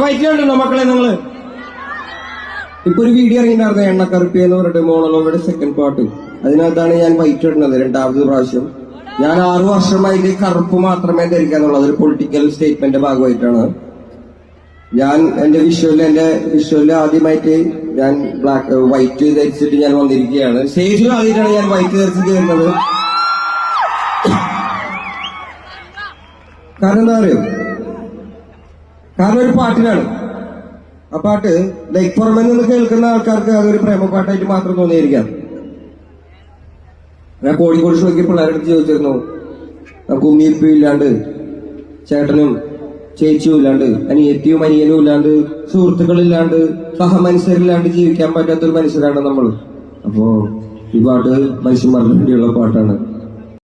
വൈറ്റിലുണ്ടല്ലോ മക്കളെ നിങ്ങള്. ഇപ്പൊ ഒരു വീഡിയോ ഇറങ്ങിയിട്ടുണ്ടായിരുന്നു എണ്ണക്കറുപ്പി എന്ന് പറഞ്ഞിട്ട് മോണോലോഗയുടെ സെക്കൻഡ് പാർട്ട്. അതിനകത്താണ് ഞാൻ വൈറ്റ് ഇടുന്നത് 2ാമത് പ്രാവശ്യം. ഞാൻ 6 വർഷമായിട്ട് കറുപ്പ് മാത്രമേ ധരിക്കാന്നുള്ളത് ഒരു പൊളിറ്റിക്കൽ സ്റ്റേറ്റ്മെന്റ് ഭാഗമായിട്ടാണ്. ഞാൻ എന്റെ വിഷ്വലില് ആദ്യമായിട്ട് ഞാൻ വൈറ്റ് ധരിച്ചിട്ട് ഞാൻ വന്നിരിക്കുകയാണ്. സ്റ്റേജിൽ ആദ്യമായിട്ടാണ് ഞാൻ വൈറ്റ് ധരിച്ചിട്ട് വരുന്നത്. കാരണം എന്താ അറിയോ? കാരണം ഒരു പാട്ടിലാണ്. ആ പാട്ട് പുറമെ നിന്ന് കേൾക്കുന്ന ആൾക്കാർക്ക് അതൊരു പ്രേമപ്പാട്ടായിട്ട് മാത്രം തോന്നിയിരിക്കാം. ഞാൻ കോഴിക്കോട് ഷോയ്ക്ക് പിള്ളേരുടെ അടുത്ത് ചോദിച്ചിരുന്നു, നമുക്ക് ഉമ്മിയിപ്പും ഇല്ലാണ്ട്, ചേട്ടനും ചേച്ചിയും ഇല്ലാണ്ട്, അനിയത്തിയും അനിയനും ഇല്ലാണ്ട്, സുഹൃത്തുക്കളില്ലാണ്ട്, സഹമനുഷ്യരില്ലാണ്ട് ജീവിക്കാൻ പറ്റാത്തൊരു മനുഷ്യരാണ് നമ്മൾ. അപ്പോ ഈ പാട്ട് മനുഷ്യന്മാർക്ക് വേണ്ടിയുള്ള പാട്ടാണ്.